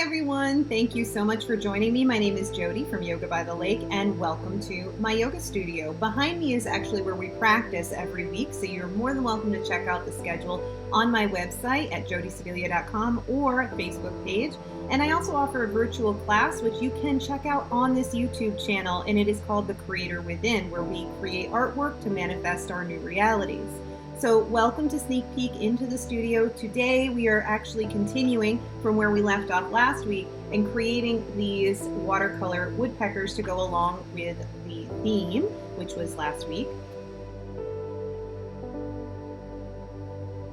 everyone. Thank you so much for joining me. My name is Jody from Yoga by the Lake, and welcome to my yoga studio. Behind me is actually where we practice every week, so you're more than welcome to check out the schedule on my website at jodysevilia.com or Facebook page. And I also offer a virtual class, which you can check out on this YouTube channel, and it is called The Creator Within, where we create artwork to manifest our new realities. So welcome to Sneak Peek into the studio. Today we are actually continuing from where we left off last week and creating these watercolor woodpeckers to go along with the theme, which was last week.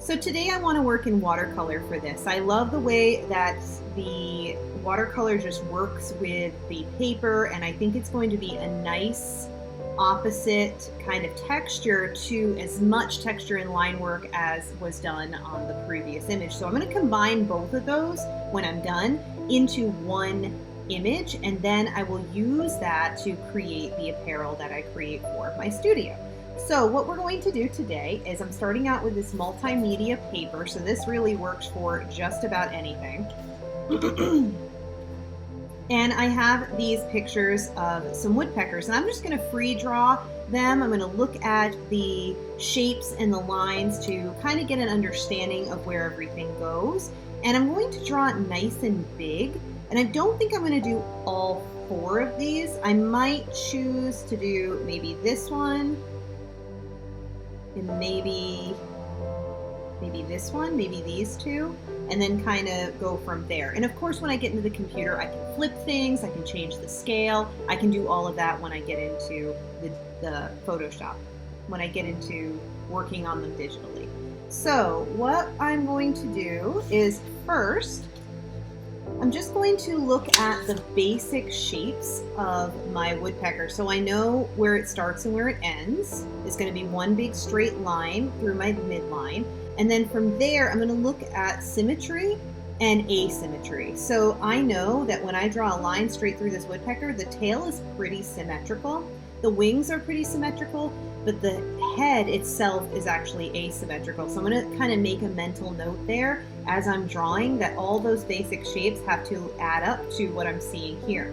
So today I want to work in watercolor for this. I love the way that the watercolor just works with the paper, and I think it's going to be a nice opposite kind of texture to as much texture and line work as was done on the previous image. So I'm going to combine both of those when I'm done into one image, and then I will use that to create the apparel that I create for my studio. So what we're going to do today is I'm starting out with this multimedia paper. So this really works for just about anything. And I have these pictures of some woodpeckers, and I'm just going to free draw them. I'm going to look at the shapes and the lines to kind of get an understanding of where everything goes. And I'm going to draw it nice and big. And I don't think I'm going to do all 4 of these. I might choose to do maybe this one, and maybe this one, maybe these 2, and then kind of go from there. And of course, when I get into the computer, I can flip things, I can change the scale, I can do all of that when I get into the Photoshop, when I get into working on them digitally. So what I'm going to do is first, I'm just going to look at the basic shapes of my woodpecker. So I know where it starts and where it ends. It's going to be one big straight line through my midline. And then from there, I'm going to look at symmetry and asymmetry. So I know that when I draw a line straight through this woodpecker, the tail is pretty symmetrical. The wings are pretty symmetrical, but the head itself is actually asymmetrical. So I'm going to kind of make a mental note there as I'm drawing that all those basic shapes have to add up to what I'm seeing here.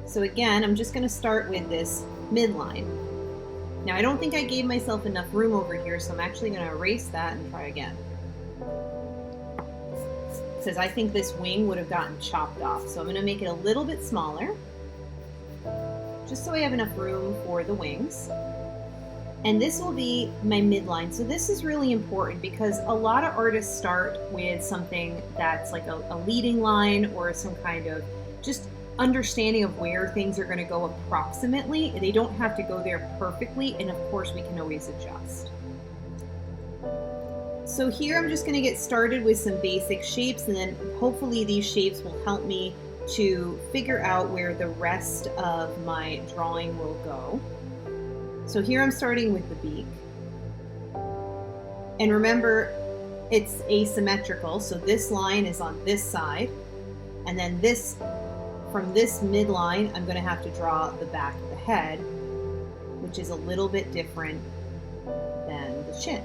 So again, I'm just going to start with this midline. Now I don't think I gave myself enough room over here, so I'm actually going to erase that and try again. It says I think this wing would have gotten chopped off, so I'm going to make it a little bit smaller, just so I have enough room for the wings. And this will be my midline. So this is really important because a lot of artists start with something that's like a leading line or some kind of just understanding of where things are going to go approximately. They don't have to go there perfectly, and of course we can always adjust. So here I'm just going to get started with some basic shapes, and then hopefully these shapes will help me to figure out where the rest of my drawing will go. So here I'm starting with the beak. And remember, it's asymmetrical, so this line is on this side, and then this, from this midline, I'm going to have to draw the back of the head, which is a little bit different than the chin.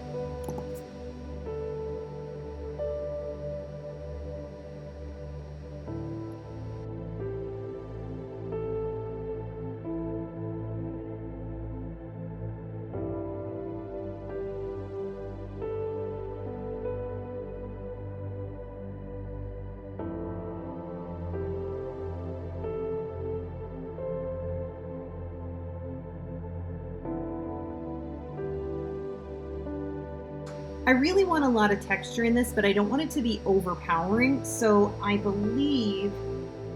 I really want a lot of texture in this, but I don't want it to be overpowering. So I believe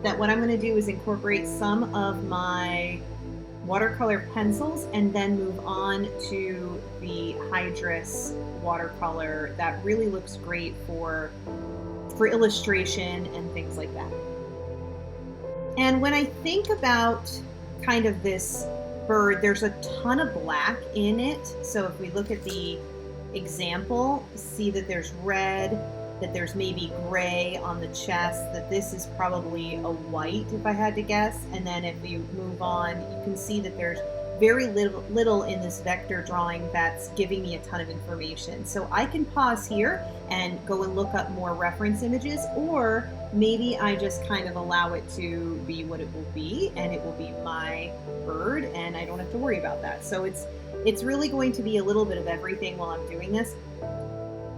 that what I'm going to do is incorporate some of my watercolor pencils and then move on to the Hydrus watercolor that really looks great for illustration and things like that. And when I think about kind of this bird, there's a ton of black in it. So if we look at the example, see that there's red, that there's maybe gray on the chest, that this is probably a white if I had to guess. And then if you move on, you can see that there's very little in this vector drawing that's giving me a ton of information. So I can pause here and go and look up more reference images, or maybe I just kind of allow it to be what it will be, and it will be my bird, and I don't have to worry about that. So it's really going to be a little bit of everything while I'm doing this.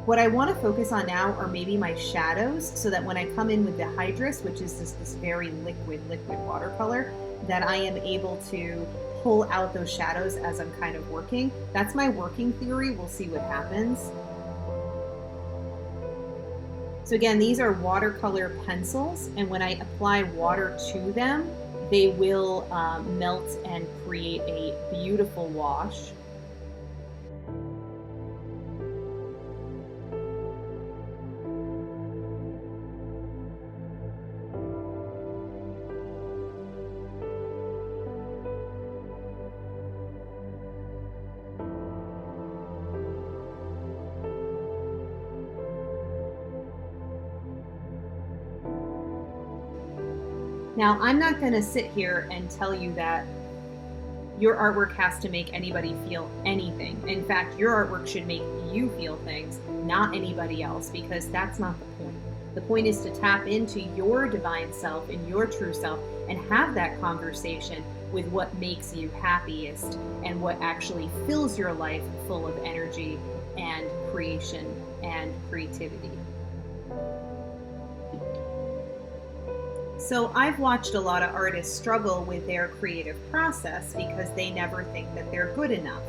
What I want to focus on now are maybe my shadows, so that when I come in with the hydrus, which is this very liquid watercolor, that I am able to pull out those shadows as I'm kind of working. That's my working theory. We'll see what happens. So again, these are watercolor pencils, and when I apply water to them, they will melt and create a beautiful wash. Now, I'm not going to sit here and tell you that your artwork has to make anybody feel anything. In fact, your artwork should make you feel things, not anybody else, because that's not the point. The point is to tap into your divine self and your true self and have that conversation with what makes you happiest and what actually fills your life full of energy and creation and creativity. So I've watched a lot of artists struggle with their creative process because they never think that they're good enough.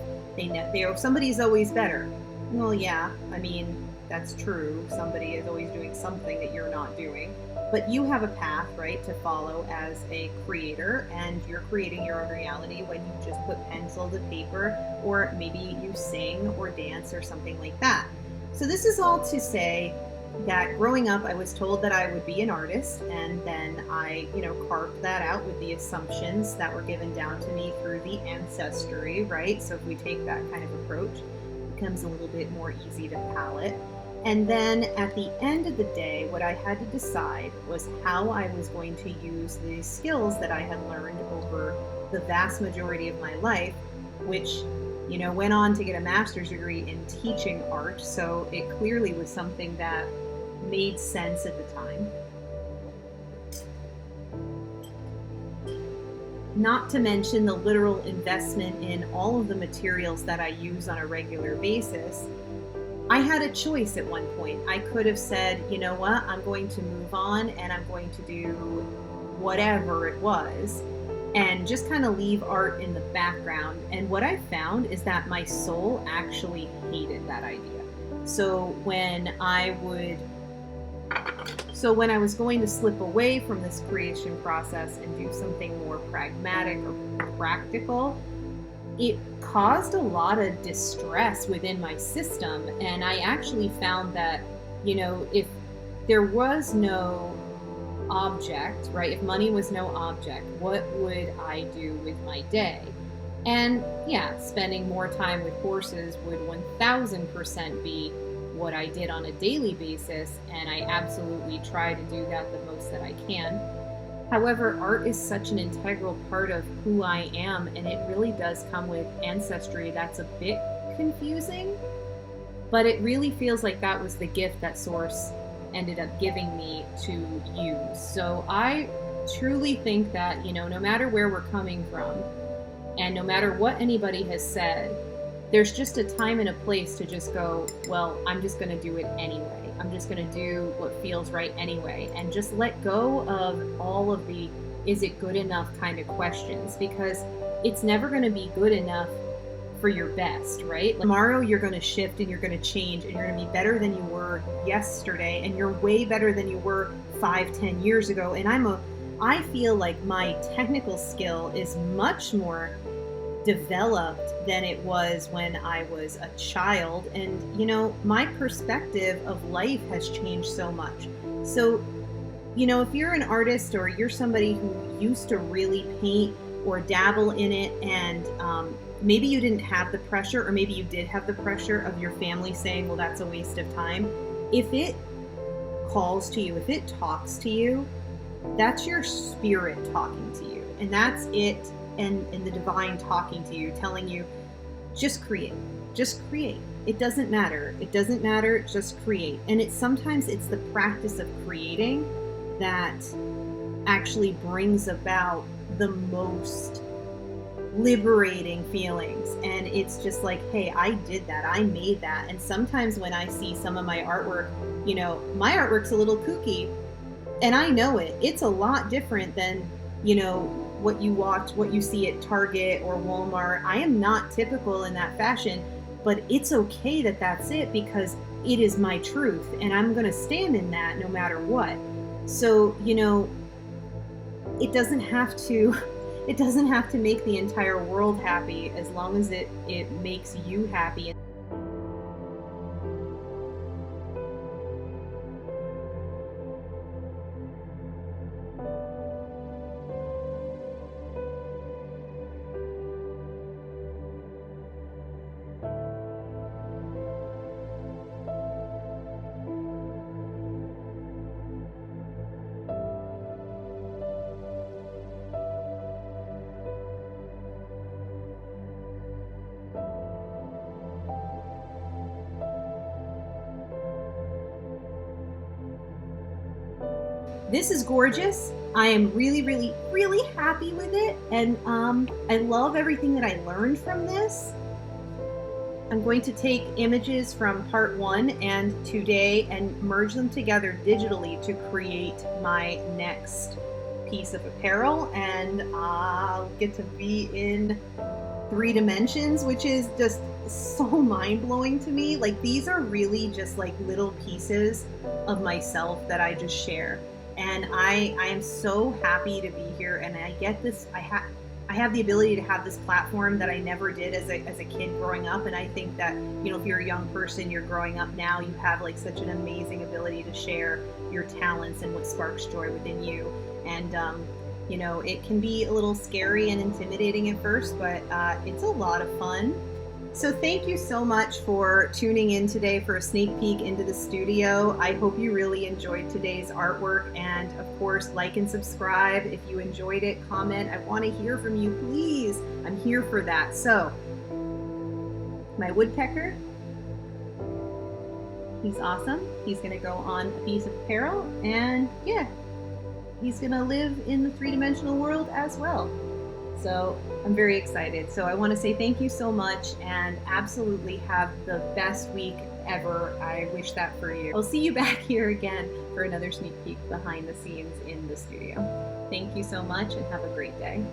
Somebody's always better. Well, yeah, I mean, that's true. Somebody is always doing something that you're not doing. But you have a path, right, to follow as a creator, and you're creating your own reality when you just put pencil to paper, or maybe you sing or dance or something like that. So this is all to say that growing up, I was told that I would be an artist, and then I, carved that out with the assumptions that were given down to me through the ancestry, right? So if we take that kind of approach, it becomes a little bit more easy to palette. And then at the end of the day, what I had to decide was how I was going to use the skills that I had learned over the vast majority of my life, which went on to get a master's degree in teaching art, so it clearly was something that made sense at the time. Not to mention the literal investment in all of the materials that I use on a regular basis. I had a choice at one point. I could have said, you know what, I'm going to move on and I'm going to do whatever it was, and just kind of leave art in the background. And what I found is that my soul actually hated that idea. So when I was going to slip away from this creation process and do something more pragmatic or practical, it caused a lot of distress within my system. And I actually found that, if there was no object, right? If money was no object, what would I do with my day? And yeah, spending more time with horses would 1000% be what I did on a daily basis, and I absolutely try to do that the most that I can. However, art is such an integral part of who I am, and it really does come with ancestry. That's a bit confusing, but it really feels like that was the gift that Source ended up giving me to use. So I truly think that, no matter where we're coming from, and no matter what anybody has said, there's just a time and a place to just go, well, I'm just going to do it anyway. I'm just going to do what feels right anyway, and just let go of all of the is it good enough kind of questions, because it's never going to be good enough for your best, right? Tomorrow you're going to shift and you're going to change, and you're going to be better than you were yesterday, and you're way better than you were 5-10 years ago. And I feel like my technical skill is much more developed than it was when I was a child. And my perspective of life has changed so much. So if you're an artist, or you're somebody who used to really paint or dabble in it, and maybe you didn't have the pressure, or maybe you did have the pressure of your family saying, well, that's a waste of time. If it calls to you, if it talks to you, that's your spirit talking to you. And that's it, and the divine talking to you, telling you, just create. Just create. It doesn't matter. It doesn't matter. Just create. And sometimes it's the practice of creating that actually brings about the most liberating feelings. And it's just like, hey, I did that. I made that. And sometimes when I see some of my artwork, you know, my artwork's a little kooky, and I know it. It's a lot different than, you know, what you watch, what you see at Target or Walmart. I am not typical in that fashion, but it's okay that that's it, because it is my truth and I'm going to stand in that no matter what. So, you know, it doesn't have to make the entire world happy, as long as it makes you happy. This is gorgeous. I am really, really, really happy with it. And I love everything that I learned from this. I'm going to take images from part 1 and today and merge them together digitally to create my next piece of apparel. And I'll get to be in 3 dimensions, which is just so mind-blowing to me. Like, these are really just like little pieces of myself that I just share. And I am so happy to be here, and I get this. I have the ability to have this platform that I never did as a kid growing up. And I think that, you know, if you're a young person, you're growing up now, you have like such an amazing ability to share your talents and what sparks joy within you. And you know, it can be a little scary and intimidating at first, but it's a lot of fun. So thank you so much for tuning in today for a sneak peek into the studio. I hope you really enjoyed today's artwork, and of course, like and subscribe. If you enjoyed it, comment. I want to hear from you, please. I'm here for that. So, my woodpecker, he's awesome. He's going to go on a piece of apparel, and yeah, he's going to live in the 3-dimensional world as well. So I'm very excited. So I want to say thank you so much, and absolutely have the best week ever. I wish that for you. I'll see you back here again for another sneak peek behind the scenes in the studio. Thank you so much, and have a great day.